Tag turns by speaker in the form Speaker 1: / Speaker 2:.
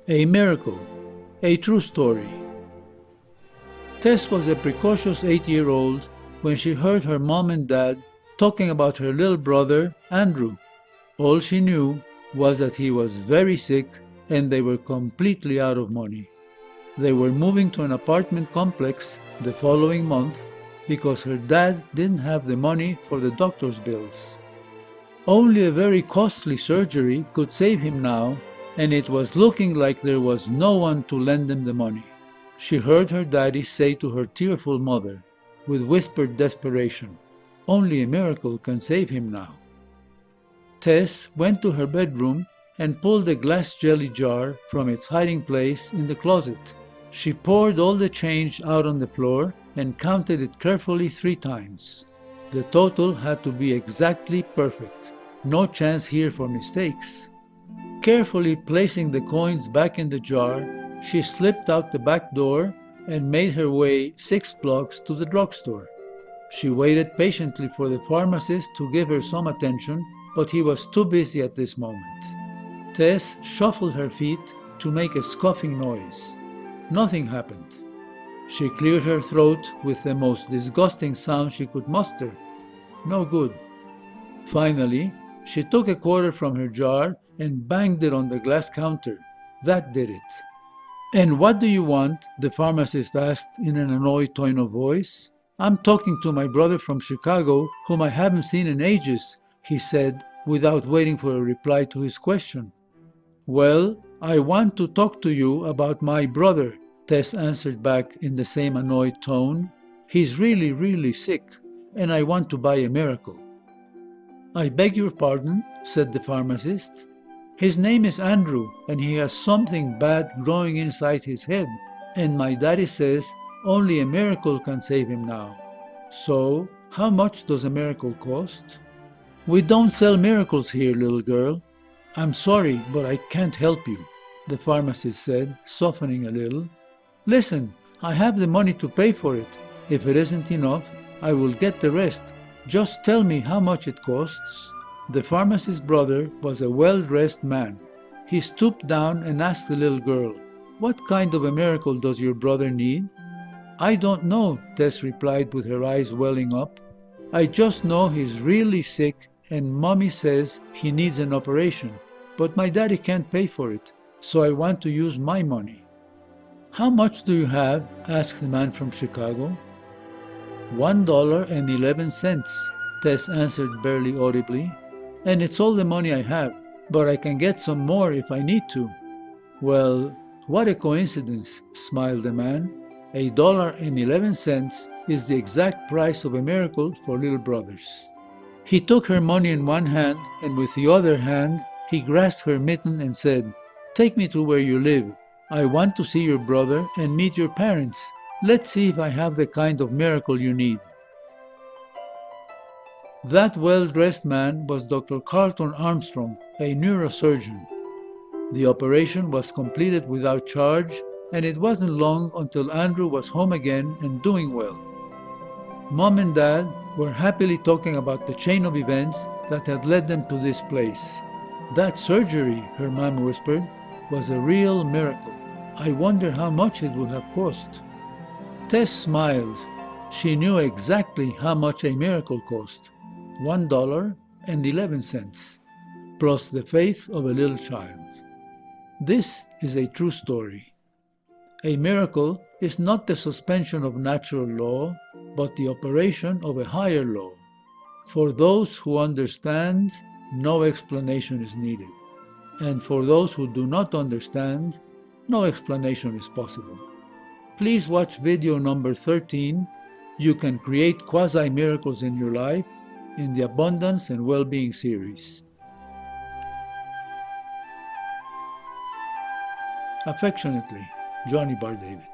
Speaker 1: A Miracle, a True Story. Tess was a precocious 8-year-old when she heard her mom and dad talking about her little brother, Andrew. All she knew was that he was very sick and they were completely out of money. They were moving to an apartment complex the following month because her dad didn't have the money for the doctor's bills. Only a very costly surgery could save him now, and it was looking like there was no one to lend them the money. She heard her daddy say to her tearful mother, with whispered desperation, "Only a miracle can save him now." Tess went to her bedroom and pulled a glass jelly jar from its hiding place in the closet. She poured all the change out on the floor and counted it carefully 3 times. The total had to be exactly perfect. No chance here for mistakes. Carefully placing the coins back in the jar, she slipped out the back door and made her way 6 blocks to the drugstore. She waited patiently for the pharmacist to give her some attention, but he was too busy at this moment. Tess shuffled her feet to make a scoffing noise. Nothing happened. She cleared her throat with the most disgusting sound she could muster. No good. Finally, she took a quarter from her jar and banged it on the glass counter. That did it. "And what do you want?" the pharmacist asked in an annoyed tone of voice. "I'm talking to my brother from Chicago, whom I haven't seen in ages," he said, without waiting for a reply to his question. "Well, I want to talk to you about my brother," Tess answered back in the same annoyed tone. "He's really, really sick, and I want to buy a miracle." "I beg your pardon," said the pharmacist. "His name is Andrew, and he has something bad growing inside his head, and my daddy says only a miracle can save him now. So, how much does a miracle cost?" "We don't sell miracles here, little girl." "I'm sorry, but I can't help you," the pharmacist said, softening a little. "Listen, I have the money to pay for it. If it isn't enough, I will get the rest. Just tell me how much it costs." The pharmacist's brother was a well-dressed man. He stooped down and asked the little girl, "What kind of a miracle does your brother need?" "I don't know," Tess replied with her eyes welling up. "I just know he's really sick and Mommy says he needs an operation, but my daddy can't pay for it, so I want to use my money." "How much do you have?" asked the man from Chicago. $1.11, Tess answered barely audibly. "And it's all the money I have, but I can get some more if I need to." "Well, what a coincidence," smiled the man. $1.11 is the exact price of a miracle for little brothers. He took her money in one hand, and with the other hand, he grasped her mitten and said, "Take me to where you live. I want to see your brother and meet your parents. Let's see if I have the kind of miracle you need." That well-dressed man was Dr. Carlton Armstrong, a neurosurgeon. The operation was completed without charge, and it wasn't long until Andrew was home again and doing well. Mom and Dad were happily talking about the chain of events that had led them to this place. "That surgery," her mom whispered, "was a real miracle. I wonder how much it would have cost." Tess smiled. She knew exactly how much a miracle cost. $1.11, plus the faith of a little child. This is a true story. A miracle is not the suspension of natural law, but the operation of a higher law. For those who understand, no explanation is needed. And for those who do not understand, no explanation is possible. Please watch video number 13, "You Can Create Quasi-Miracles in Your Life," in the Abundance and Well-Being series. Affectionately, Johnny Bardavid.